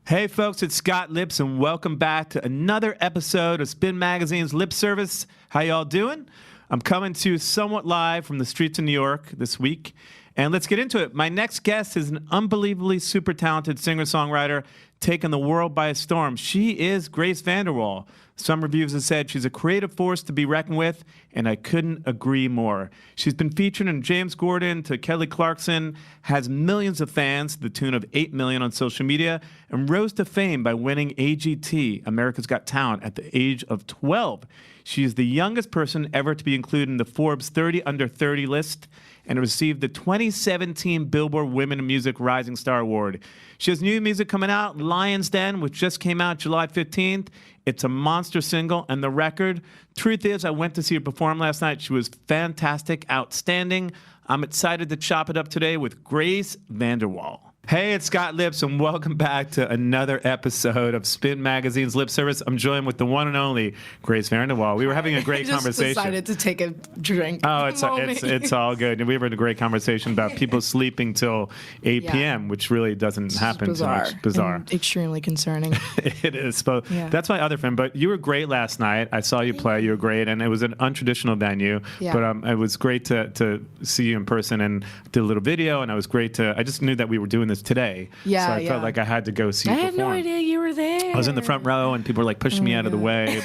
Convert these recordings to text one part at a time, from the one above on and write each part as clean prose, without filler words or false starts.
Hey folks, it's Scott Lips, and welcome back to another episode of Spin Magazine's Lip Service. How y'all doing? I'm coming to you somewhat live from the streets of New York this week, and let's get into it. My next guest is an unbelievably super talented singer-songwriter taking the world by storm. She is Grace VanderWaal. Some reviews have said she's a creative force to be reckoned with, and I couldn't agree more. She's been featured in James Gordon to Kelly Clarkson, has millions of fans to the tune of 8 million on social media, and rose to fame by winning AGT, America's Got Talent, at the age of 12. She is the youngest person ever to be included in the Forbes 30 Under 30 list and received the 2017 Billboard Women in Music Rising Star Award. She has new music coming out, Lion's Den, which just came out July 15th. It's a monster single, and the record. Truth is, I went to see her perform last night. She was fantastic, outstanding. I'm excited to chop it up today with Grace VanderWaal. Hey, it's Scott Lips, and welcome back to another episode of Spin Magazine's Lip Service. I'm joined with the one and only Grace VanderWaal. We were having a great conversation. I decided to take a drink. Oh, it's all good. We were in a great conversation about people sleeping till 8 p.m., which really doesn't happen too much. Bizarre. And extremely concerning. It is. But that's my other friend. But you were great last night. I saw you play. You were great, and it was an untraditional venue. Yeah. But it was great to see you in person, and did a little video, and it was great to. I just knew that we were doing this today. Yeah, so I felt like I had to go see you perform. I had no idea you were there. I was in the front row, and people were like pushing me out of the way,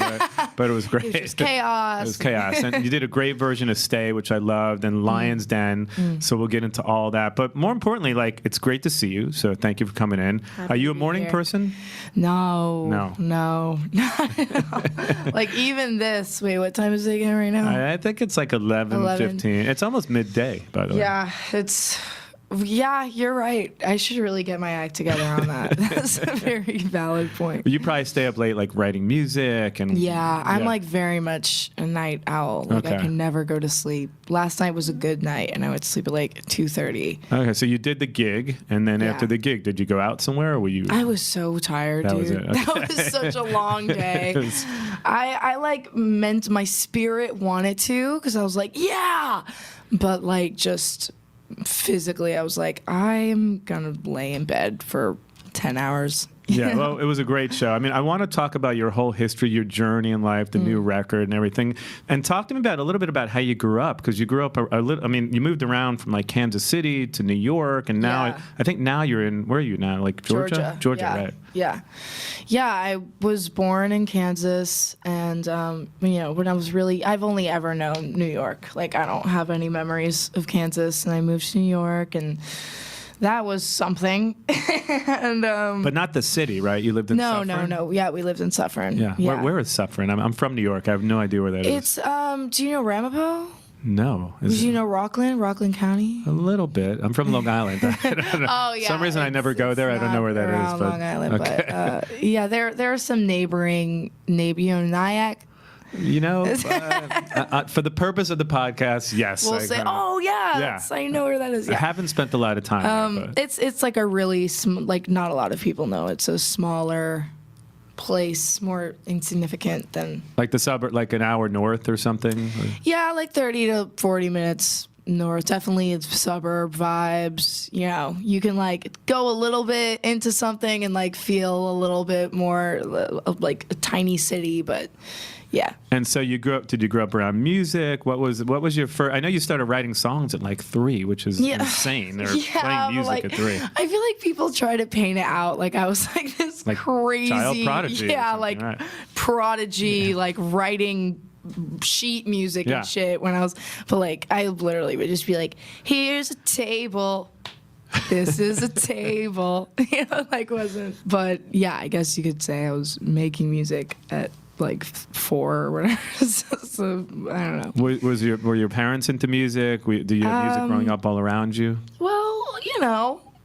but it was great. It was chaos. It was chaos. And you did a great version of Stay, which I loved, and Lion's Den. So we'll get into all that. But more importantly, like, it's great to see you. So thank you for coming in. Are you a morning person? No. Like, even this. Wait, what time is it again right now? I think it's like 11:15. It's almost midday, by the way. Yeah, Yeah, you're right. I should really get my act together on that. That's a very valid point. But you probably stay up late, like, writing music and. Yeah, I'm like very much a night owl. Like, I can never go to sleep. Last night was a good night, and I went to sleep at like 2:30. Okay, so you did the gig, and then after the gig, did you go out somewhere, or were you? I was so tired, dude. That was it. Okay. That was such a long day. I like meant my spirit wanted to, because I was like, yeah, but like just. Physically, I was like, I'm gonna lay in bed for 10 hours. Yeah, well, it was a great show. I mean, I want to talk about your whole history, your journey in life, the new record and everything. And talk to me about a little bit about how you grew up, because you grew up a little, I mean, you moved around from like Kansas City to New York, and now I think now you're in, where are you now? Like Georgia, right? Yeah. I was born in Kansas, and when I was I've only ever known New York. Like, I don't have any memories of Kansas, and I moved to New York, and that was something. And but not the city, right? You lived in Suffern? No. Yeah, we lived in Suffern. Yeah. Where is Suffern? I'm from New York. I have no idea where that is. It's do you know Ramapo? No. Do you know Rockland County? A little bit. I'm from Long Island. I don't know. Oh, yeah. Some reason I never go there. I don't know where that is. But Long Island, but there are some neighboring, Nyack. You know, for the purpose of the podcast, yes. We'll say, I know where that is. Yeah. I haven't spent a lot of time there. But. It's like a really, like, not a lot of people know. It's a smaller place, more insignificant than... Like the suburb, like an hour north or something? Yeah, like 30 to 40 minutes north. Definitely it's suburb vibes. You know, you can like go a little bit into something and like feel a little bit more like a tiny city, but... Yeah. And so did you grow up around music? What was your first, I know you started writing songs at like 3, which is insane. They're playing music at 3. I feel like people try to paint it out like I was like this like crazy child prodigy. Yeah, like prodigy, like writing sheet music and shit when I was, but like I literally would just be like, here's a table. This is a table. Wasn't. But yeah, I guess you could say I was making music at like 4 or whatever. So I don't know. Were your parents into music? Do you have music growing up all around you? Well,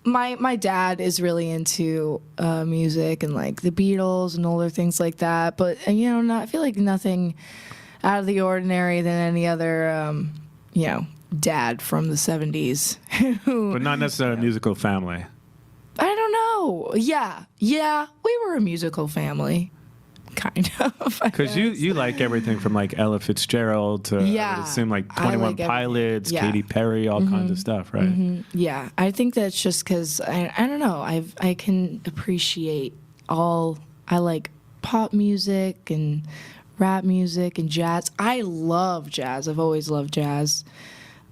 my dad is really into music and like the Beatles and older things like that. But I feel like nothing out of the ordinary than any other dad from the 70s. But not necessarily a musical family. I don't know. Yeah, we were a musical family. Kind of. Because you like everything from like Ella Fitzgerald to I would assume like 21 Pilots, Katy Perry, all kinds of stuff, right? Yeah, I think that's just because I don't know. I can appreciate I like pop music and rap music and jazz. I love jazz. I've always loved jazz.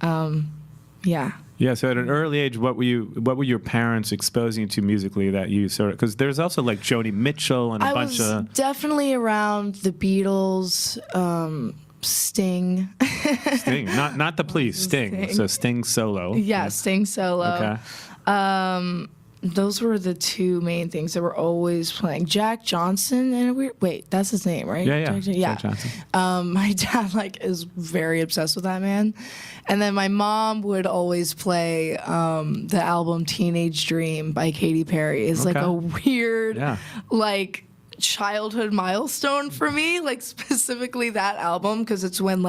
Yeah. Yeah, so at an early age, what were your parents exposing you to musically that you sort of, because there's also like Joni Mitchell and a bunch of... I was definitely around the Beatles, Sting. Sting, not the Police, Sting. So Sting solo. Yeah, Sting solo. Okay. Those were the two main things that were always playing. Jack Johnson and wait, that's his name, right? Yeah. Jack Johnson. My dad is very obsessed with that man, and then my mom would always play the album "Teenage Dream" by Katy Perry. It's like a weird, childhood milestone for me, specifically that album, because it's when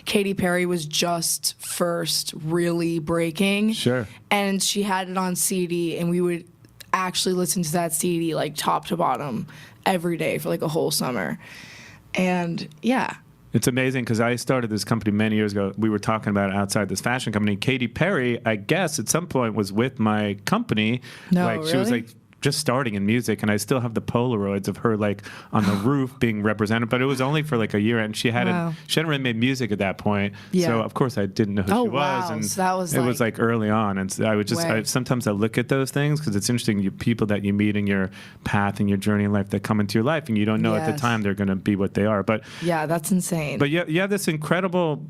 Katy Perry was just first really breaking. Sure. And she had it on CD, and we would actually listen to that CD top to bottom every day for a whole summer. And yeah. It's amazing because I started this company many years ago. We were talking about it outside this fashion company. Katy Perry, I guess, at some point was with my company. No, She was just starting in music, and I still have the Polaroids of her on the roof being represented, but it was only for a year, and she hadn't really made music at that point. Yeah. So of course I didn't know who she was. Wow. And so that was it was early on, and so I would sometimes I look at those things because it's interesting, people that you meet in your path and your journey in life that come into your life, and you don't know at the time they're going to be what they are. But yeah, that's insane. But you have this incredible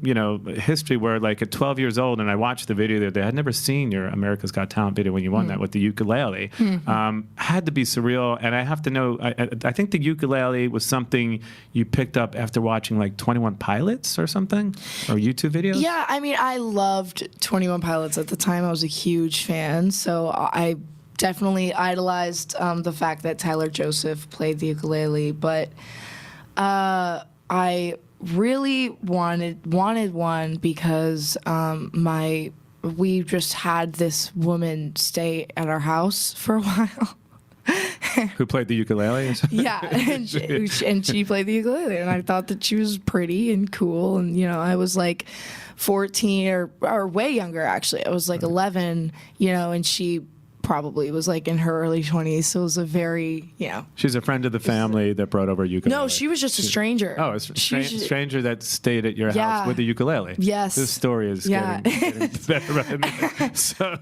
history where at 12 years old, and I watched the video the other day. I'd never seen your America's Got Talent video when you won that with the ukulele. Had to be surreal, and I have to know, I think the ukulele was something you picked up after watching 21 Pilots or something, or YouTube videos. Yeah, I mean, I loved 21 Pilots at the time. I was a huge fan, so I definitely idolized the fact that Tyler Joseph played the ukulele, but I really wanted one because we just had this woman stay at our house for a while. Who played the ukulele? Yeah, and she played the ukulele, and I thought that she was pretty and cool, and I was 14 or way younger actually. I was 11, and she probably was in her early 20s, so it was a very She's a friend of the family that brought over a ukulele. No, she was just a stranger. Oh, a stranger that stayed at your house with a ukulele. Yes. This story is getting better by the minute. So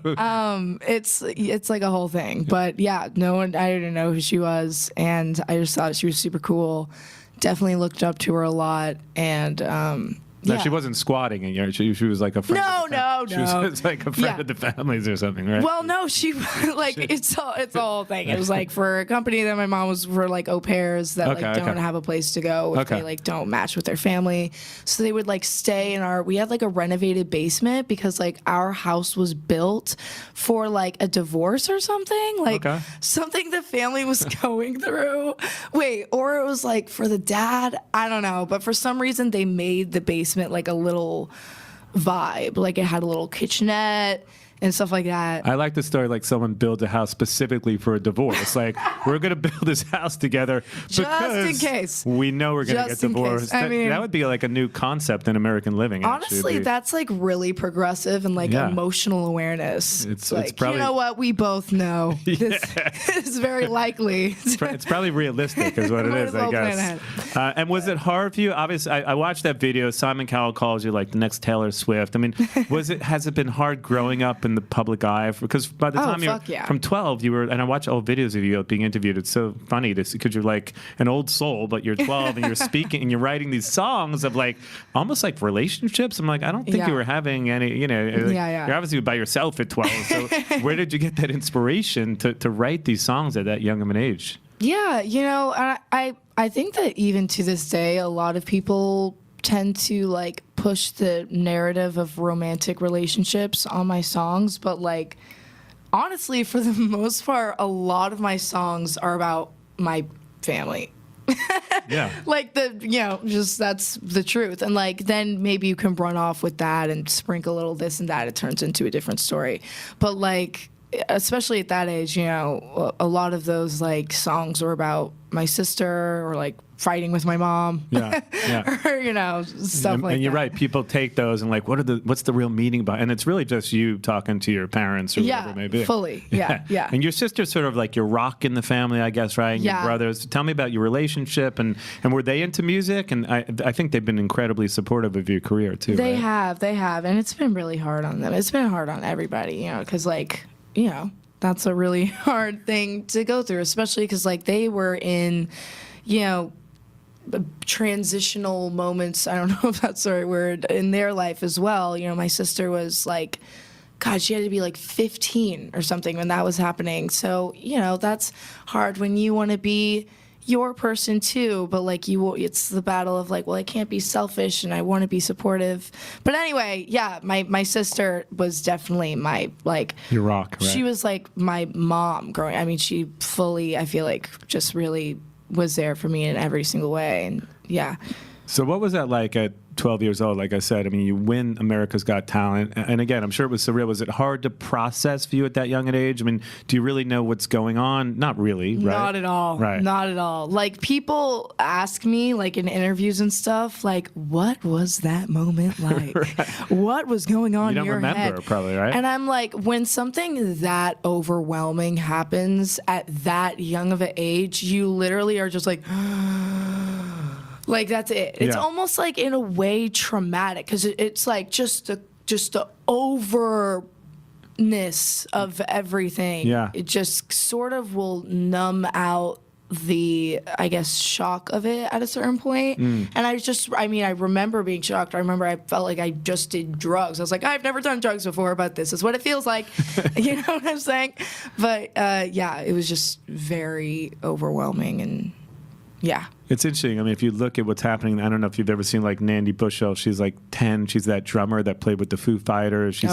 it's a whole thing, but I didn't know who she was, and I just thought she was super cool. Definitely looked up to her a lot, and no, she wasn't squatting in your. She was a friend. No. She was a friend of the families or something, right? Well, no, she it's a whole thing. It was for a company that my mom was for au pairs that don't have a place to go if they don't match with their family. So they would stay in we had a renovated basement because our house was built for a divorce or something something the family was going through. Or it was for the dad. I don't know, but for some reason they made the basement a little vibe, it had a little kitchenette and stuff like that. I like the story someone built a house specifically for a divorce. We're going to build this house together just in case we know we're going to get divorced. That would be a new concept in American living. Honestly, that's really progressive and emotional awareness. It's probably, you know what, we both know. This is very likely. It's probably realistic is what it is, I guess. And was it hard for you? Obviously, I watched that video. Simon Cowell calls you the next Taylor Swift. I mean, has it been hard growing up in the public eye? Because by the time you're from 12, you were, and I watch old videos of you being interviewed. It's so funny to see because you're an old soul, but you're 12 and you're speaking and you're writing these songs of almost relationships. I'm I don't think you were having any, you're obviously by yourself at 12. So where did you get that inspiration to write these songs at that young of an age? Yeah, I think that even to this day, a lot of people tend to push the narrative of romantic relationships on my songs, but honestly, for the most part, a lot of my songs are about my family. Yeah. That's the truth. And then maybe you can run off with that and sprinkle a little this and that. It turns into a different story. But especially at that age, you know, a lot of those like songs were about my sister or like fighting with my mom. Yeah. Or, you know, stuff like that. And you're right. People take those and like, what's the real meaning behind? And it's really just you talking to your parents or whatever it may be. Fully. Yeah. And your sister's sort of like your rock in the family, I guess, right? And your brothers. Tell me about your relationship and were they into music? And I think they've been incredibly supportive of your career too. They have. And it's been really hard on them. It's been hard on everybody, you know, because like, you know, that's a really hard thing to go through, especially because like they were in, you know, transitional moments. I don't know if that's the right word in their life as well. You know, my sister was like, God, she had to be like 15 or something when that was happening. So, you know, that's hard when you want to be your person too, but like it's the battle of like, well, I can't be selfish and I want to be supportive. But anyway, yeah, my sister was definitely my like your rock, right? She was like my mom growing. I mean, she fully, I feel like, just really was there for me in every single way. And yeah. So what was that like at 12 years old? Like I said, I mean, you win America's Got Talent. And again, I'm sure it was surreal. Was it hard to process for you at that young an age? I mean, do you really know what's going on? Not really, right? Not at all. Right. Not at all. Like, people ask me, like, in interviews and stuff, like, what was that moment like? Right. What was going on in your head? You don't remember, probably, right? And I'm like, when something that overwhelming happens at that young of an age, you literally are just like... Like, that's it. It's almost like, in a way, traumatic, because it's like just the overness of everything. Yeah. It just sort of will numb out the, I guess, shock of it at a certain point. And I remember being shocked. I remember I felt like I just did drugs. I was like, I've never done drugs before, but this is what it feels like. You know what I'm saying? But, yeah, it was just very overwhelming, and yeah. It's interesting. I mean, if you look at what's happening, I don't know if you've ever seen like Nandi Bushell. She's like 10. She's that drummer that played with the Foo Fighters. She's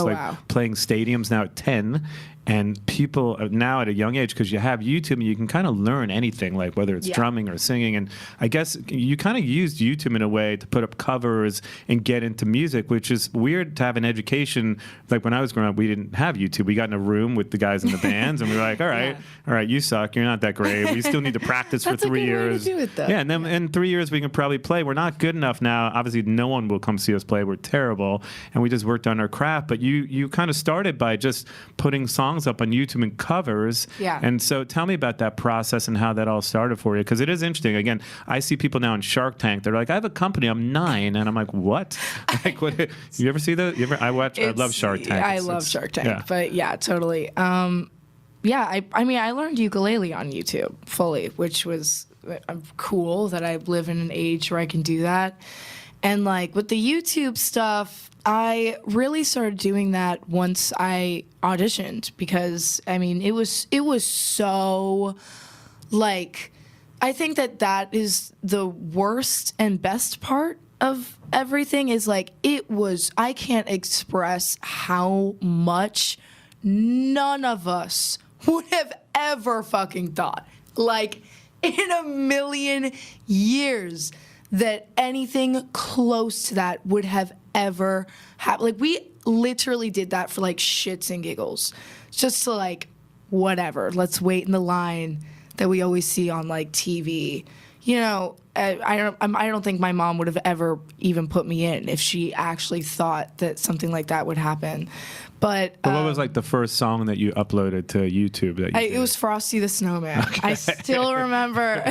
playing stadiums now at 10. And people now at a young age, because you have YouTube, you can kind of learn anything, like whether it's drumming or singing. And I guess you kind of used YouTube in a way to put up covers and get into music, which is weird to have an education. Like when I was growing up, we didn't have YouTube. We got in a room with the guys in the bands, and we were like, all right, you suck. You're not that great. We still need to practice for 3 years. That's a good way to do it, though. Yeah, and then in 3 years, we can probably play. We're not good enough now. Obviously, no one will come see us play. We're terrible. And we just worked on our craft. But you kind of started by just putting songs up on YouTube and covers. Yeah. And so tell me about that process and how that all started for you, because it is interesting. Again, I see people now in Shark Tank. They're like, I have a company. I'm 9. And I'm like, what? Like, what? You ever see that? I love Shark Tank. I love Shark Tank. But yeah, totally. Yeah, I mean, I learned ukulele on YouTube fully, which was cool that I live in an age where I can do that. And like with the YouTube stuff, I really started doing that once I auditioned, because I mean, it was so like, I think that is the worst and best part of everything, is like, I can't express how much none of us would have ever fucking thought, like, in a million years, that anything close to that would have ever happened. Like, we literally did that for like shits and giggles, just to like, whatever, let's wait in the line that we always see on like TV. You know, I don't think my mom would have ever even put me in if she actually thought that something like that would happen. But what was like the first song that you uploaded to YouTube? It was Frosty the Snowman. Okay. I still remember.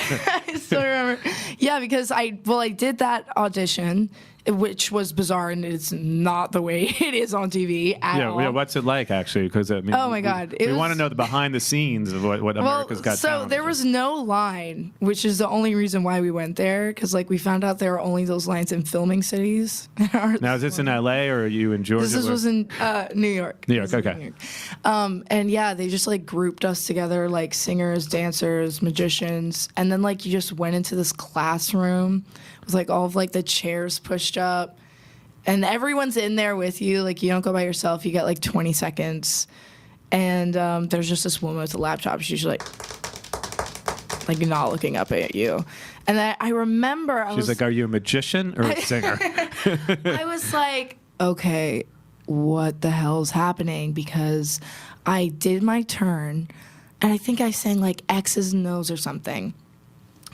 Yeah, because I did that audition, which was bizarre, and it's not the way it is on TV at all. Yeah, what's it like, actually? Because I mean, oh my God, we want to know the behind the scenes of what America's Got Talent. So there was no line, which is the only reason why we went there, because like we found out there were only those lines in filming cities. Now, is this in LA or are you in Georgia? This was in New York. New York, okay. New York. And yeah, they just like grouped us together, like singers, dancers, magicians, and then like you just went into this classroom with like all of like the chairs pushed up, and everyone's in there with you. Like, you don't go by yourself. You get like 20 seconds, and there's just this woman with a laptop. She's like not looking up at you. And I remember she's like, "Are you a magician or a singer?" I was like, okay, what the hell's happening? Because I did my turn, and I think I sang like X's and O's or something.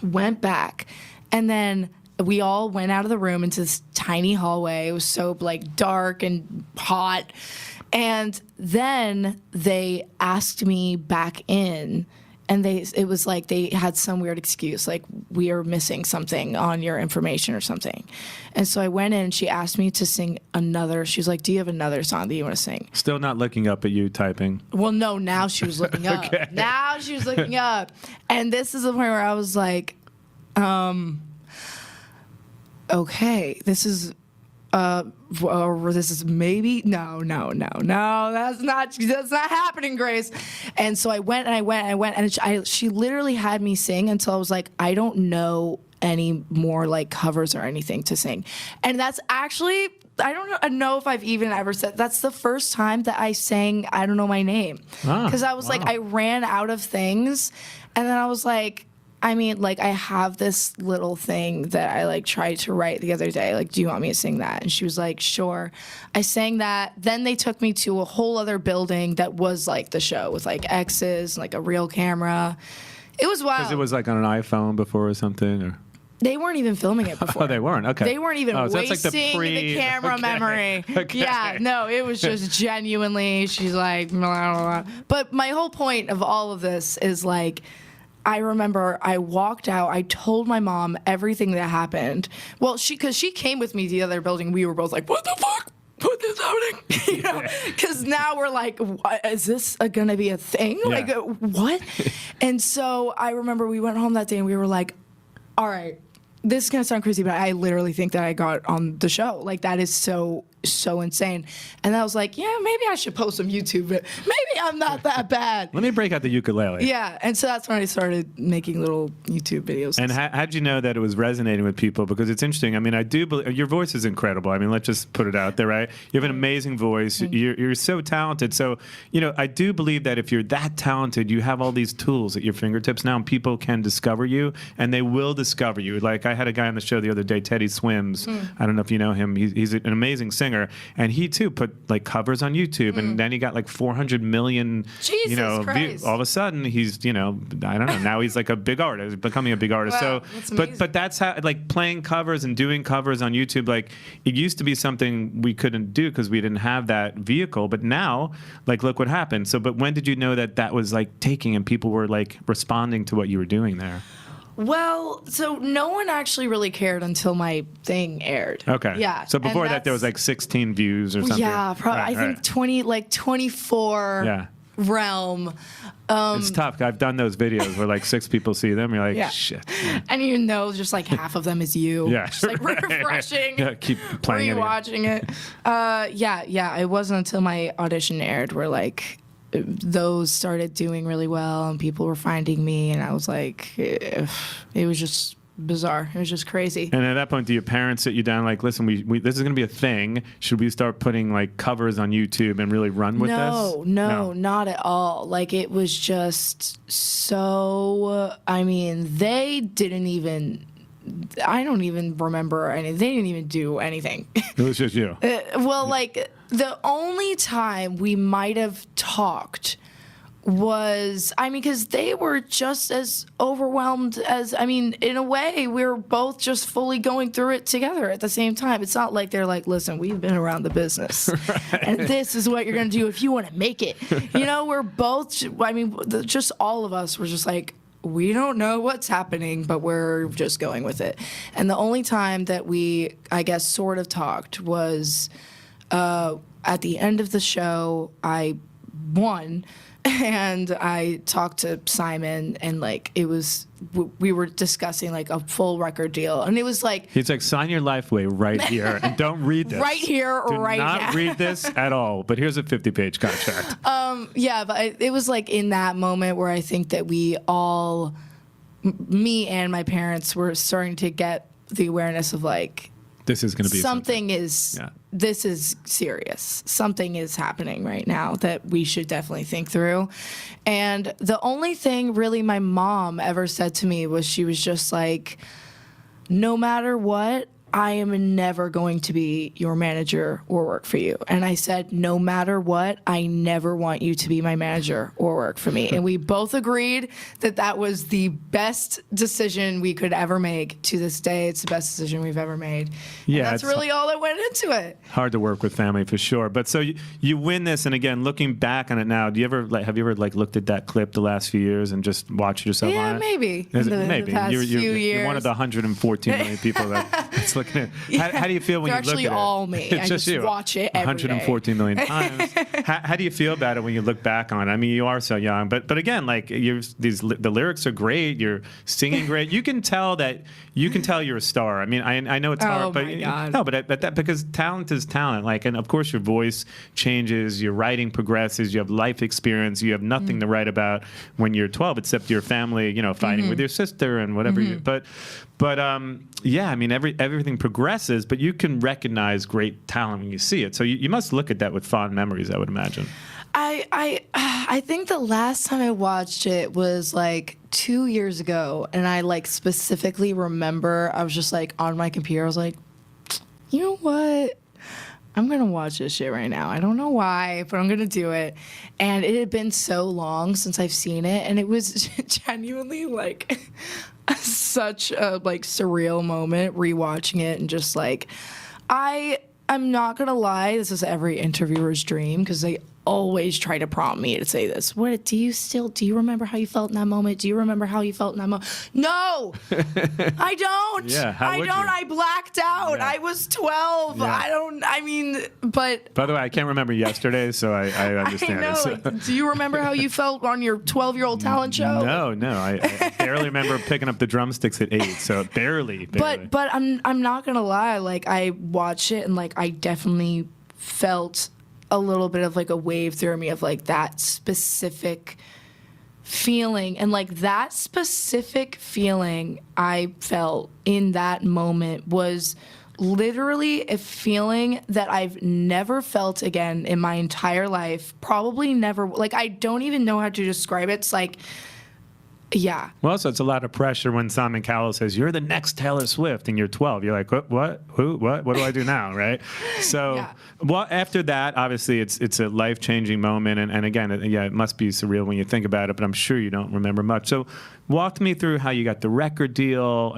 Went back, and then we all went out of the room into this tiny hallway. It was so like dark and hot. And then they asked me back in, and it was like they had some weird excuse, like we are missing something on your information or something. And so I went in, and she asked me to sing another. She was like, do you have another song that you want to sing? Still not looking up at you typing. Well, no, now she was looking up. Okay. Now she was looking up. And this is the point where I was like, okay, this is maybe no, that's not happening, Grace. And so I went, and she literally had me sing until I was like, I don't know any more like covers or anything to sing. And that's actually, I don't know if I've even ever said, that's the first time that I sang I Don't Know My Name. Because I was like, I ran out of things, and then I was like, I mean, like, I have this little thing that I, like, tried to write the other day. Like, do you want me to sing that? And she was like, sure. I sang that. Then they took me to a whole other building that was, like, the show with, like, X's and, like, a real camera. It was wild. Because it was, like, on an iPhone before or something? Or? They weren't even filming it before. Oh, they weren't? Okay. They weren't even so wasting the camera memory. Okay. Yeah, no, it was just genuinely, she's like, blah, blah, blah. But my whole point of all of this is, like, I remember I walked out. I told my mom everything that happened. Well, because she came with me to the other building. We were both like, what the fuck? What is happening? You know, because now we're like, is this going to be a thing? Yeah. Like, what? And so I remember we went home that day and we were like, all right, this is going to sound crazy, but I literally think that I got on the show. Like, that is so insane. And I was like, yeah, maybe I should post some YouTube, but maybe I'm not that bad. Let me break out the ukulele. Yeah, and so that's when I started making little YouTube videos. And how did you know that it was resonating with people? Because it's interesting. I mean, I do believe your voice is incredible. I mean, let's just put it out there, right? You have an amazing voice. You're so talented. So, you know, I do believe that if you're that talented, you have all these tools at your fingertips now, and people can discover you, and they will discover you. Like, I had a guy on the show the other day, Teddy Swims. I don't know if you know him. He's an amazing singer. And he too put like covers on YouTube, and then he got like 400 million. Jesus you know, Christ. all of a sudden he's, you know, I don't know. Now he's like a big artist, becoming a big artist. Wow, So, that's but that's how, like, playing covers and doing covers on YouTube. Like, it used to be something we couldn't do because we didn't have that vehicle. But now, like, look what happened. So, but when did you know that that was like taking and people were like responding to what you were doing there? Well, so no one actually really cared until my thing aired. Okay. Yeah. So before that, there was like 16 views or something. Yeah, probably. Right, I think 24 Yeah. realm. It's tough. I've done those videos where like 6 people see them. You're like, Yeah. shit. And you know, just like half of them is you. Yeah. Just like refreshing. Yeah, keep playing it. Rewatching it. Yeah. It wasn't until my audition aired where like those started doing really well and people were finding me, and I was like, it was just bizarre. It was just crazy. And at that point, do your parents sit you down like, listen, we this is going to be a thing. Should we start putting like covers on YouTube and really run with this? No, not at all. Like, it was just so, I mean, they didn't even, I don't even remember anything. They didn't even do anything. It was just you. Well, like, the only time we might have talked was, I mean, because they were just as overwhelmed as, I mean, in a way, we were both just fully going through it together at the same time. It's not like they're like, listen, we've been around the business, and this is what you're going to do if you want to make it. You know, we're both, I mean, just all of us were just like, we don't know what's happening, but we're just going with it. And the only time that we, I guess, sort of talked was at the end of the show. I won, and I talked to Simon, and like, it was, we were discussing like a full record deal, and it was like, He's like, sign your life away right here and don't read this. right here or right now. Do not read this at all, but here's a 50-page contract. Yeah, but it was like in that moment where I think that we all, me and my parents, were starting to get the awareness of like, This is going to be something is, Yeah. this is serious. Something is happening right now that we should definitely think through. And the only thing really my mom ever said to me was, she was just like, no matter what, I am never going to be your manager or work for you. And I said, no matter what, I never want you to be my manager or work for me. And we both agreed that that was the best decision we could ever make. To this day, it's the best decision we've ever made. Yeah, and that's really all that went into it. Hard to work with family for sure. But so you win this, and again, looking back on it now, have you ever looked at that clip the last few years and just watched yourself on it? Yeah, maybe. Maybe. The past few years. You're one of the 114 million people that's looking at it. How do you feel when you look at it? They're actually all me. I just watch it every 114 million times. How do you feel about it when you look back on it? I mean, you are so young, but again, like the lyrics are great. You're singing great. You can tell you're a star. I mean, I know it's hard, but no, but because talent is talent. Like, and of course your voice changes, your writing progresses, you have life experience, you have nothing to write about when you're 12 except your family, fighting with your sister and whatever. But yeah, I mean, everything progresses, but you can recognize great talent when you see it. So you must look at that with fond memories, I would imagine. I think the last time I watched it was like 2 years ago, and I like specifically remember I was just like on my computer. I was like, you know what? I'm going to watch this shit right now. I don't know why, but I'm going to do it. And it had been so long since I've seen it, and it was genuinely like such a like surreal moment rewatching it, and just like I'm not going to lie, this is every interviewer's dream, because they always try to prompt me to say this. Do you remember how you felt in that moment? Do you remember how you felt in that moment? No, I don't. Yeah, I don't. I blacked out. Yeah. I was 12. Yeah. But. By the way, I can't remember yesterday, so I understand. I know. Like, do you remember how you felt on your 12-year-old talent show? No. I barely remember picking up the drumsticks at 8, so barely. But I'm not gonna lie. Like, I watched it, and like I definitely felt a little bit of like a wave through me of like that specific feeling, and like that specific feeling I felt in that moment was literally a feeling that I've never felt again in my entire life. Probably never. Like, I don't even know how to describe it. It's like, yeah. Well, so it's a lot of pressure when Simon Cowell says, you're the next Taylor Swift, and you're 12. You're like, what? Who? What do I do now, right? So, yeah. Well, after that, obviously, it's a life-changing moment. And again, it must be surreal when you think about it, but I'm sure you don't remember much. So walk me through how you got the record deal,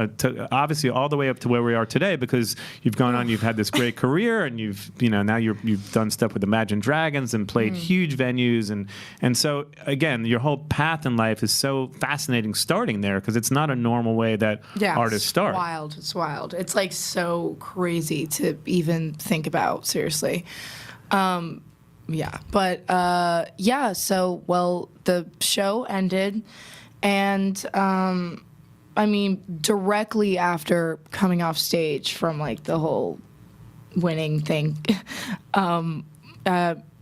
obviously all the way up to where we are today, because you've gone on, you've had this great career, and now you've done stuff with Imagine Dragons and played huge venues. And so, again, your whole path in life is so fascinating starting there, because it's not a normal way that artists start. It's wild. It's like so crazy to even think about, seriously. So, the show ended, and I mean, directly after coming off stage from like the whole winning thing,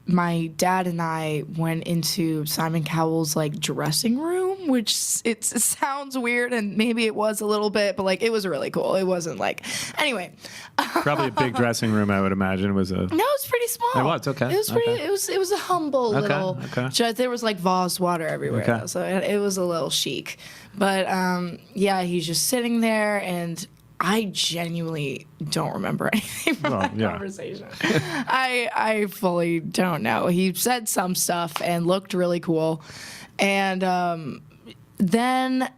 my dad and I went into Simon Cowell's like dressing room, which it sounds weird, and maybe it was a little bit, but like it was really cool. It wasn't like, anyway. Probably a big dressing room, I would imagine. No, it was pretty small. It was, okay. It was pretty. Okay. It was a humble little. Okay. There was like vase water everywhere, though, so it was a little chic. But he's just sitting there, and I genuinely don't remember anything from that conversation. I fully don't know. He said some stuff and looked really cool. And then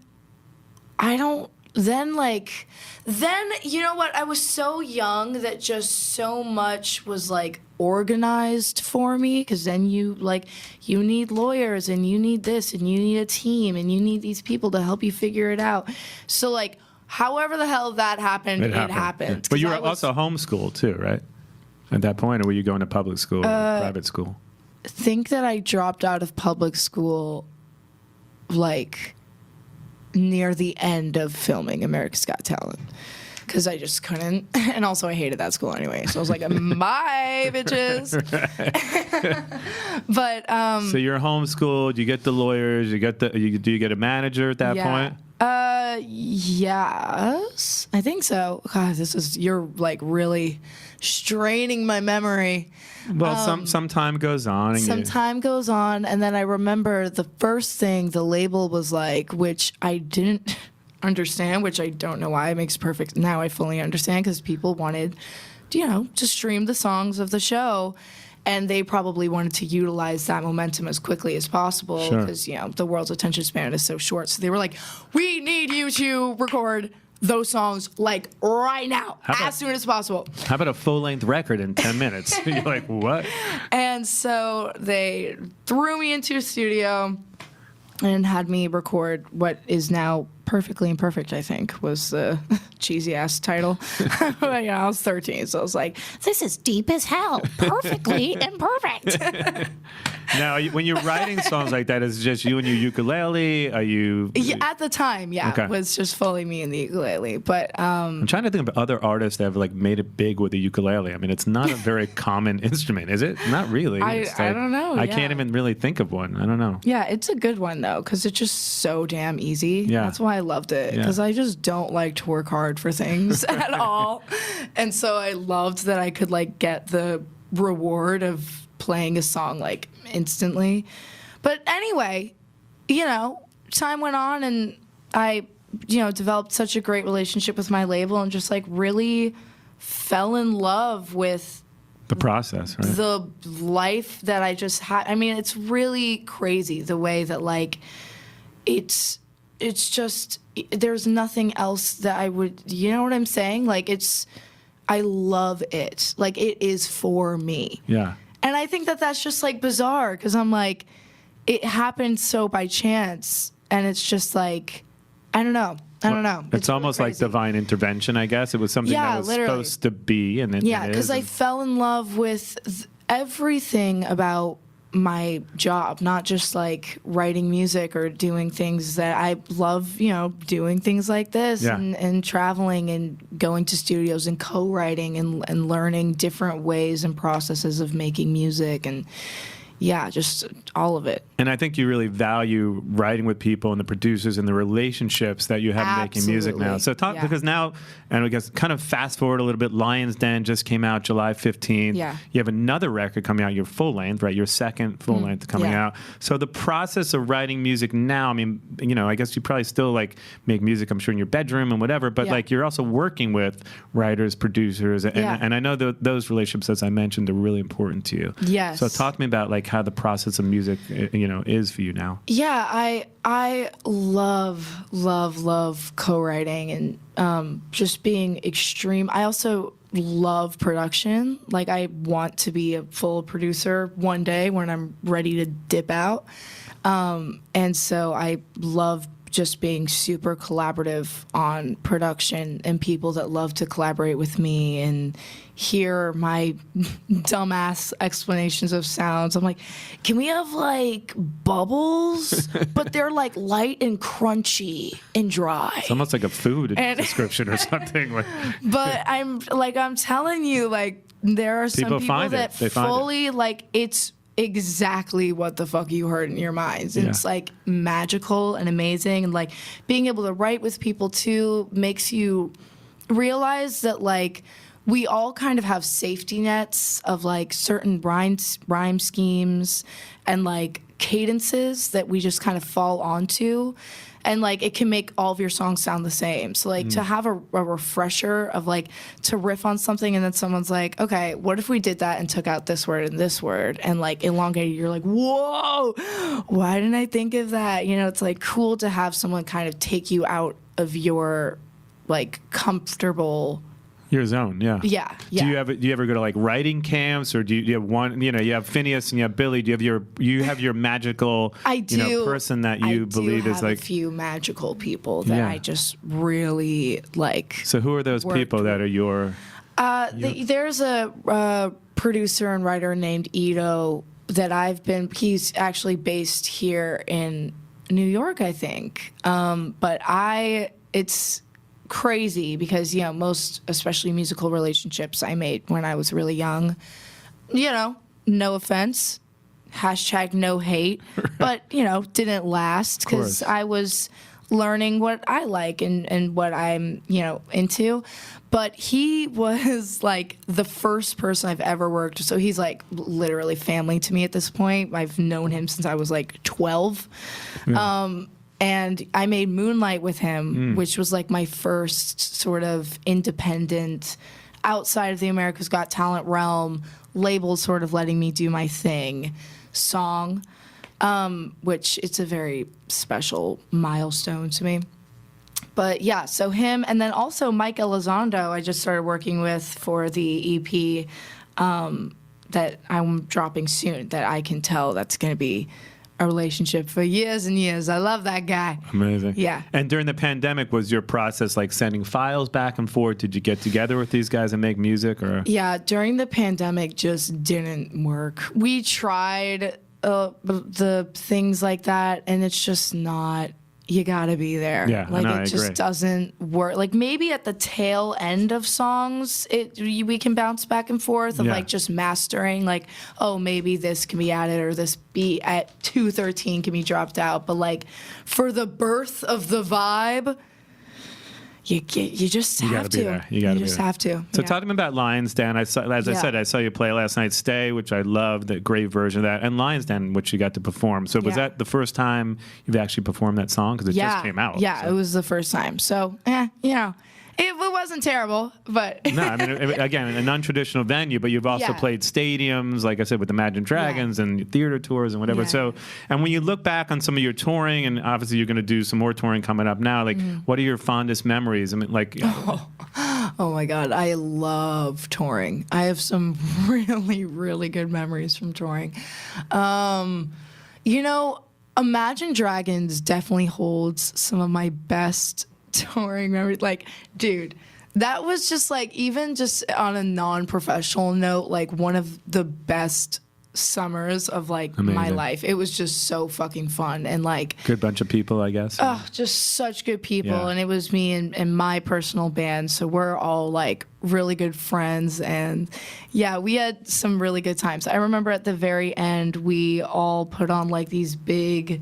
you know what? I was so young that just so much was like organized for me, because then you need lawyers, and you need this, and you need a team, and you need these people to help you figure it out. So like, however the hell that happened, it happened. But you were also homeschooled too, right? At that point, or were you going to public school or private school? I think that I dropped out of public school like near the end of filming America's Got Talent, because I just couldn't. And also I hated that school anyway. So I was like, bye, bitches. But so you're homeschooled, you get the lawyers, do you get a manager at that point? Yes, I think so. God, you're like really straining my memory. Well, some time goes on. Time goes on, and then I remember the first thing the label was like, which I didn't understand, which I don't know why. It makes perfect. Now I fully understand because people wanted, to stream the songs of the show. And they probably wanted to utilize that momentum as quickly as possible because, the world's attention span is so short. So they were like, we need you to record those songs like right now, as soon as possible. How about a full-length record in 10 minutes? You're like, what? And so they threw me into a studio and had me record what is now Perfectly Imperfect, I think, was the cheesy-ass title. I was 13, so I was like, this is deep as hell. Perfectly Imperfect. Now, when you're writing songs like that, is it just you and your ukulele? Are you... Yeah, at the time, it was just fully me and the ukulele. But I'm trying to think of other artists that have made it big with the ukulele. I mean, it's not a very common instrument, is it? Not really. I don't know. I can't even really think of one. I don't know. Yeah, it's a good one, though, because it's just so damn easy. Yeah. That's why I loved it, because I just don't like to work hard for things at all. And so I loved that I could, get the reward of playing a song instantly. But anyway, time went on and I developed such a great relationship with my label and just really fell in love with the process, right? The life that I just had. I mean, it's really crazy the way that it's just, there's nothing else that I would, you know what I'm saying? I love it. It is for me. Yeah. And I think that that's just bizarre because I'm it happened so by chance, and it's just I don't know. It's almost really like divine intervention, I guess. It was something that was supposed to be, and because I fell in love with everything about my job, not just writing music or doing things that I love, doing things like this and traveling and going to studios and co-writing and learning different ways and processes of making music and just all of it. And I think you really value writing with people and the producers and the relationships that you have making music now. So because now, and I guess kind of fast forward a little bit, Lion's Den just came out July 15th. Yeah. You have another record coming out, your full length, right? Your second full length coming out. So the process of writing music now, I mean, I guess you probably still make music, I'm sure, in your bedroom and whatever, but you're also working with writers, producers, and I know those relationships, as I mentioned, are really important to you. Yes. So talk to me about how the process of music, is for you now. Yeah, I love co-writing and just being extreme. I also love production. I want to be a full producer one day when I'm ready to dip out. And so I love just being super collaborative on production and people that love to collaborate with me and hear my dumbass explanations of sounds. I'm like, can we have bubbles, but they're light and crunchy and dry? It's almost like a food description or something. But I'm telling you, there are some people that fully it's exactly what the fuck you heard in your minds. And it's magical and amazing, and being able to write with people too makes you realize that we all kind of have safety nets of certain rhyme schemes and cadences that we just kind of fall onto. And it can make all of your songs sound the same. So to have a refresher of to riff on something and then someone's like, okay, what if we did that and took out this word and this word and elongated? You're like, whoa, why didn't I think of that? It's cool to have someone kind of take you out of your comfortable. Your zone, yeah. Yeah. Do you ever go to writing camps, or do you have one? You have Phineas and you have Billy. Do you have your magical person that you believe is a few magical people that I just really like. So who are those people that are your? There's a producer and writer named Ito that he's actually based here in New York, I think. But it's crazy because most, especially musical relationships, I made when I was really young. No offense, #no hate, but didn't last because I was learning what I like and what I'm into. But he was the first person I've ever worked with. So he's literally family to me at this point. I've known him since I was 12. And I made Moonlight with him, which was like my first sort of independent, outside of the America's Got Talent realm, label sort of letting me do my thing song, which it's a very special milestone to me. But yeah, so him, and then also Mike Elizondo I just started working with for the EP that I'm dropping soon, that I can tell that's going to be a relationship for years and years. I love that guy. Amazing. Yeah. And during the pandemic, was your process like sending files back and forth? Did you get together with these guys and make music? Or Yeah, during the pandemic just didn't work. We tried the things like that, and it's just not. You gotta be there. Yeah, like no, it I just agree. doesn't work. Like maybe at the tail end of songs, we can bounce back and forth of Yeah. like just mastering. Like, oh, maybe this can be added or this beat at 2:13 can be dropped out. But like for the birth of the vibe, you just You have gotta to. be there. You gotta be just there. have to. So Yeah. talk to me about Lion's Den. I saw, as I Yeah. said, I saw you play last night, Stay, which I loved, the great version of that, and Lion's Den, which you got to perform. So was Yeah. that the first time you've actually performed that song? Because it just came out. Yeah, so. it was the first time. So, it wasn't terrible, but No, I mean, again, a non-traditional venue, but you've also Yeah. played stadiums, like I said, with Imagine Dragons and theater tours and whatever. Yeah. So, and when you look back on some of your touring, and obviously you're going to do some more touring coming up now, like, what are your fondest memories? I mean, like, oh my God, I love touring. I have some really, really good memories from touring. Imagine Dragons definitely holds some of my best touring memories. Like, dude, that was just like, even just on a non-professional note, like one of the best summers of like my Amazing. life. It was just so fucking fun, and like good bunch of people, I guess. oh, just such good people. Yeah. And it was me and my personal band, so we're all like really good friends, and yeah, we had some really good times. I remember at the very end we all put on like these big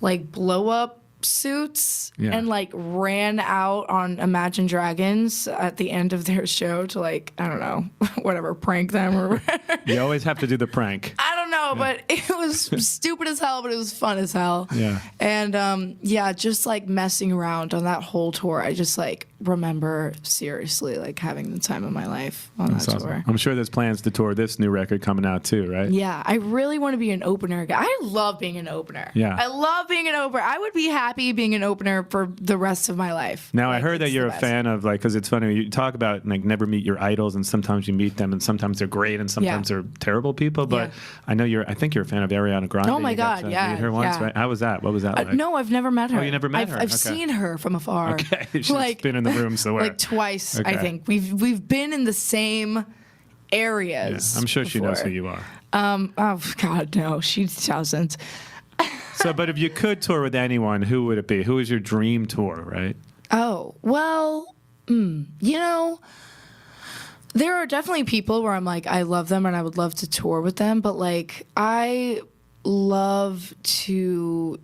like blow up suits Yeah. and like ran out on Imagine Dragons at the end of their show to like, I don't know, whatever, prank them or whatever. You always have to do the prank. I don't know, but it was stupid as hell, but it was fun as hell. Yeah. And just like messing around on that whole tour, I just like remember seriously like having the time of my life on That's that awesome. tour. I'm sure there's plans to tour this new record coming out too, right? Yeah, I really want to be an opener guy. I love being an opener. Yeah. I love being an opener. I would be happy being an opener for the rest of my life. Now, I Like, heard that it's you're the a best. fan of, like, because it's funny, you talk about, like, never meet your idols, and sometimes you meet them, and sometimes they're great, and sometimes they're terrible people, but Yeah. I think you're a fan of Ariana Grande. Oh my You got God, to yeah, meet her once, yeah. right? How was that? What was that like? No, I've never met her. Oh, you never met her? I've Okay. seen her from afar. Okay, she's been in the room somewhere. Like twice, I Okay. think. We've been in the same Yeah, areas. I'm sure she knows who before. you are. Oh God, no, she doesn't. So, but if you could tour with anyone, who would it be? Who is your dream tour, right? Oh, well, there are definitely people where I'm like, I love them and I would love to tour with them, but like, I love to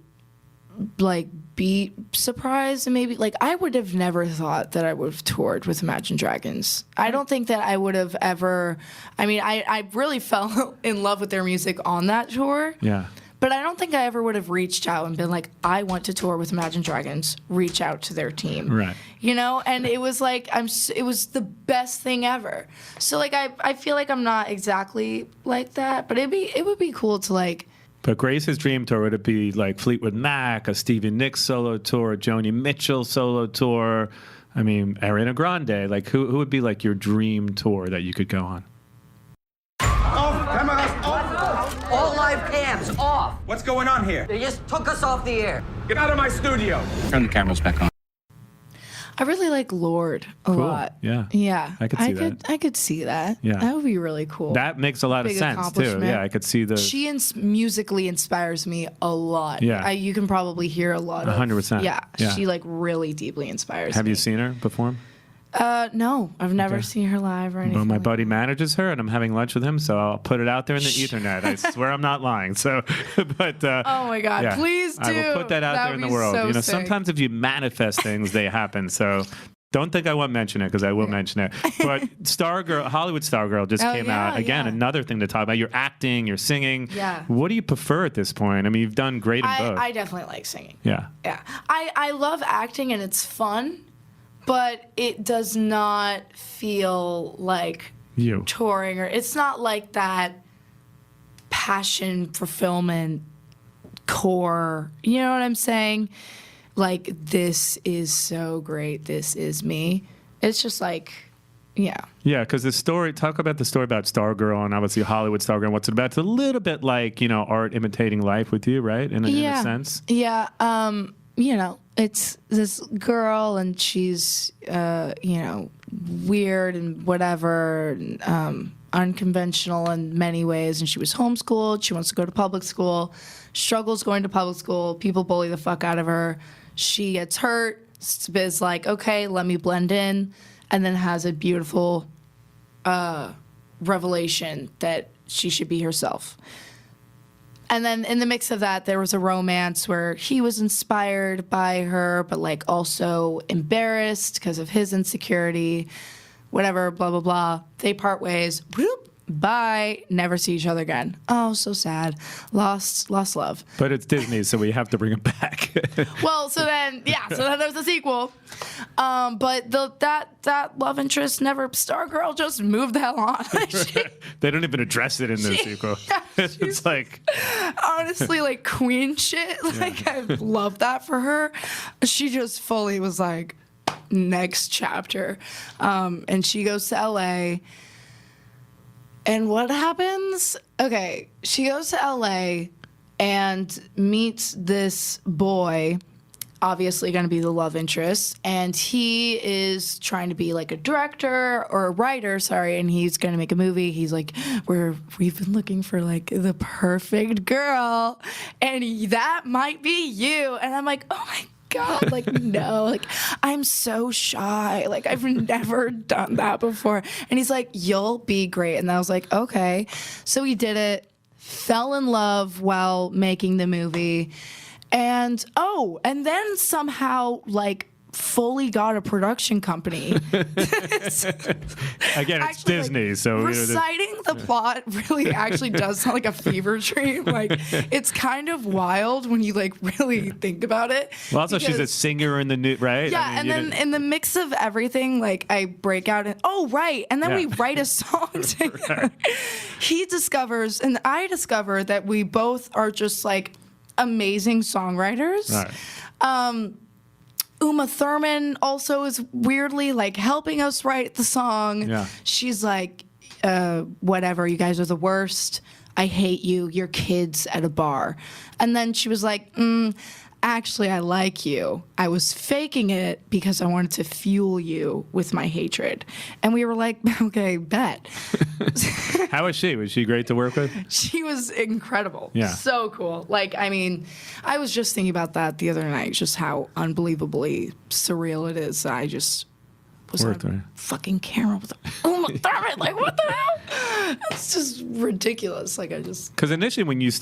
like be surprised, and maybe like I would have never thought that I would have toured with Imagine Dragons. I don't think that I would have ever. I mean, I really fell in love with their music on that tour. Yeah. But I don't think I ever would have reached out and been like, I want to tour with Imagine Dragons. Reach out to their team, Right. And it was like it was the best thing ever. So like I feel like I'm not exactly like that, but it would be cool to like. But Grace's dream tour, would it be like Fleetwood Mac, a Stevie Nicks solo tour, a Joni Mitchell solo tour? I mean, Ariana Grande. Like, who would be like your dream tour that you could go on? Cameras off! All live cams off. What's going on here? They just took us off the air. Get out of my studio! Turn the cameras back on. I really like Lorde a lot. Yeah. Yeah. I could see that. I could see that. Yeah. That would be really cool. That makes a lot of Big sense too. accomplishment. Yeah, I could see the. She musically inspires me a lot. Yeah. You can probably hear a lot of 100%. Yeah, Yeah. she like really deeply inspires Have me. you seen her perform? No, I've never Okay. seen her live or anything. Well, my like buddy manages her, and I'm having lunch with him, so I'll put it out there in the ethernet. I swear I'm not lying. So, but Oh my God, yeah, please I will do. put that out That there in would the be world. so sick. Sometimes if you manifest things, they happen. So Don't think I won't mention it because I will mention it. But Stargirl, Hollywood Stargirl just came out. Again, another thing to talk about. You're acting, you're singing. Yeah. What do you prefer at this point? I mean, you've done great in both. I definitely like singing. Yeah. Yeah. I love acting and it's fun, but it does not feel like You. touring, or it's not like that passion, fulfillment, core. You know what I'm saying? Like, this is so great. This is me. It's just like, yeah. Yeah, because the story, talk about the story about Stargirl and obviously Hollywood Stargirl and what's it about. It's a little bit like, art imitating life with you, right? In a sense. Yeah. It's this girl and she's, weird and whatever, unconventional in many ways. And she was homeschooled. She wants to go to public school, struggles going to public school. People bully the fuck out of her. She gets hurt. Is like, okay, let me blend in. And then has a beautiful revelation that she should be herself. And then in the mix of that, there was a romance where he was inspired by her, but like also embarrassed because of his insecurity, whatever, blah, blah, blah. They part ways. Whoop, bye. Never see each other again. Oh, so sad. Lost love. But it's Disney, so we have to bring it back. Well, so then there's a sequel. But that love interest never, Stargirl just moved the hell on. They don't even address it in the sequel. Yeah, It's like, honestly, like queen shit. Like, I love that for her. She just fully was like, next chapter. And she goes to LA. And what happens? Okay, she goes to LA and meets this boy, obviously going to be the love interest, and he is trying to be like a director or a writer, and he's going to make a movie. He's like, we've been looking for like the perfect girl, and that might be you. And I'm like, oh my God, like, no, like, I'm so shy. Like, I've never done that before. And he's like, you'll be great. And I was like, okay. So we did it, fell in love while making the movie. And then somehow, like, fully got a production company. again, it's actually, Disney, like, so reciting the plot really actually does sound like a fever dream. Like, it's kind of wild when you like really think about it. Well, also she's a singer in the new, right? Yeah, and then in the mix of everything, like, I break out and and then we write a song together. Right. He discovers and I discover that we both are just like amazing songwriters. Right. Uma Thurman also is weirdly like helping us write the song. Yeah. She's like, whatever, you guys are the worst. I hate you. You're kids at a bar. And then she was like, actually, I like you. I was faking it because I wanted to fuel you with my hatred. And we were like, okay, bet. How was she? Was she great to work with? She was incredible. Yeah. So cool. Like, I mean, I was just thinking about that the other night, just how unbelievably surreal it is. I just was on a fucking camera with Uma Thurman. Like, what the hell? It's just ridiculous. Like, I just... Because initially when you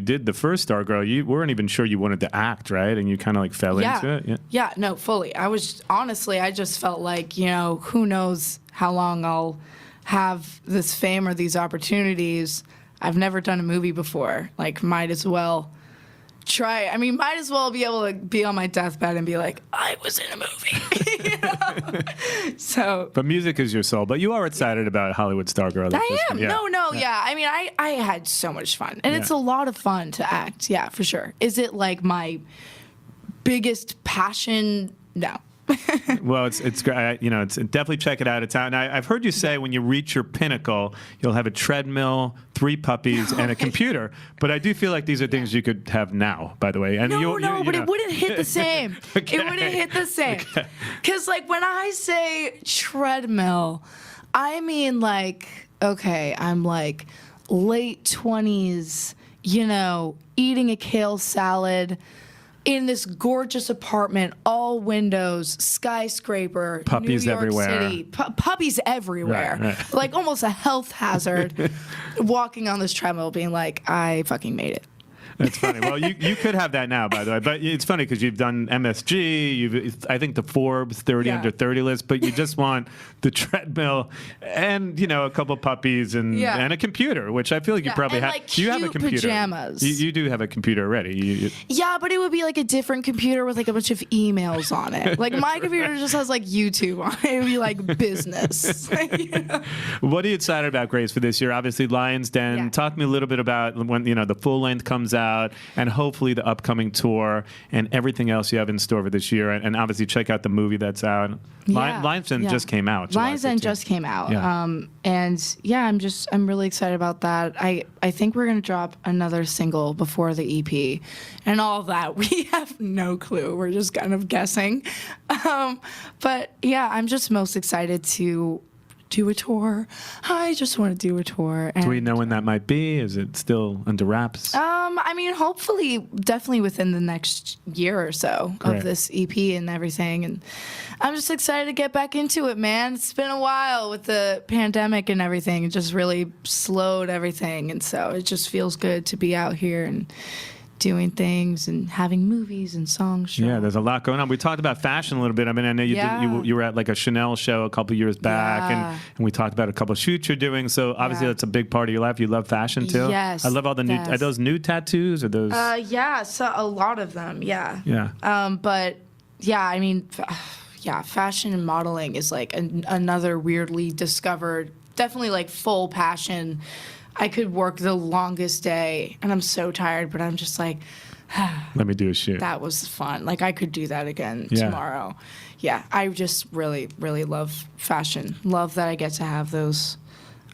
did the first Stargirl, you weren't even sure you wanted to act, right? And you kind of like fell into it? Yeah, no, fully. I just felt like, who knows how long I'll have this fame or these opportunities. I've never done a movie before. Like, might as well try. I mean, might as well be able to be on my deathbed and be like, I was in a movie. So. But music is your soul. But you are excited about Hollywood Stargirl. I am. Yeah. No. Yeah. I mean, I had so much fun, and it's a lot of fun to act. Yeah, for sure. Is it like my biggest passion? No. Well, it's great. It's definitely check it out. It's out. And I've heard you say when you reach your pinnacle, you'll have a treadmill, 3 puppies, and a computer. But I do feel like these are things you could have now, by the way. And but it wouldn't hit the same. Okay. It wouldn't hit the same. Because like when I say treadmill, I mean like, okay, I'm like late 20s, eating a kale salad in this gorgeous apartment, all windows, skyscraper, puppies New York everywhere. City, puppies everywhere, right. Like almost a health hazard. Walking on this treadmill, being like, I fucking made it. That's funny. Well, you could have that now, by the way. But it's funny because you've done MSG, I think the Forbes 30 under 30 list, but you just want the treadmill and, a couple puppies and a computer, which I feel like you probably have. Like You have a computer. Pajamas. You do have a computer already. Yeah, but it would be like a different computer with like a bunch of emails on it. Like my computer just has like YouTube on it. It would be like business. What are you excited about, Grace, for this year? Obviously, Lion's Den. Yeah. Talk to me a little bit about when the full length comes out, and hopefully the upcoming tour and everything else you have in store for this year. And obviously, check out the movie that's out. Lion's Den just came out. Lion's Den just came out. Yeah. And I'm really excited about that. I think we're gonna drop another single before the EP, and all of that we have no clue. We're just kind of guessing. But yeah, I'm just most excited to do a tour. I just want to do a tour. And, do we know when that might be? Is it still under wraps? I mean, hopefully, definitely within the next year or so of this EP and everything. And I'm just excited to get back into it, man. It's been a while with the pandemic and everything. It just really slowed everything. And so it just feels good to be out here and doing things and having movies and songs. Yeah, there's a lot going on. We talked about fashion a little bit. I mean, I know you were at like a Chanel show a couple years back, and we talked about a couple of shoots you're doing. So obviously that's a big part of your life. You love fashion too. Yes, I love all the new. Are those new tattoos or those? Yeah, so a lot of them. Yeah. Yeah. But yeah, I mean, fashion and modeling is like another weirdly discovered, definitely like full passion. I could work the longest day, and I'm so tired, but I'm just like, let me do a shoot. That was fun. Like, I could do that again tomorrow. Yeah, I just really, really love fashion. Love that I get to have those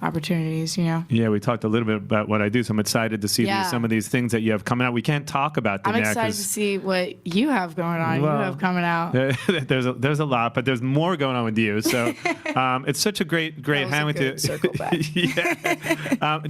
opportunities, Yeah, we talked a little bit about what I do, so I'm excited to see some of these things that you have coming out. We can't talk about them I'm yet. excited to see what you have going on. Well, you have coming out. There's a lot, but there's more going on with you. So it's such a great hang with you. Circle back.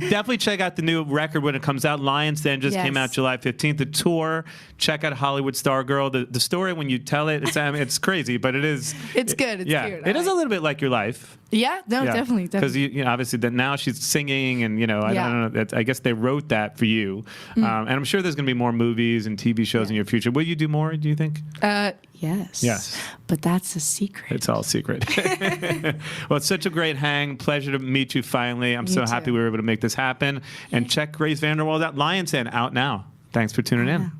Definitely check out the new record when it comes out. Lion's Den just came out July 15th. The tour. Check out Hollywood Stargirl. The story when you tell it, it's crazy, but it is. It's good. It's cute. It is a little bit like your life. Yeah. No. Definitely. Because obviously that now she's singing, and I don't know. I guess they wrote that for you, and I'm sure there's going to be more movies and TV shows in your future. Will you do more? Do you think? Yes. Yes. But that's a secret. It's all secret. Well, it's such a great hang. Pleasure to meet you finally. I'm so happy we were able to make this happen. And check Grace VanderWaal out. Lion's Den out now. Thanks for tuning in.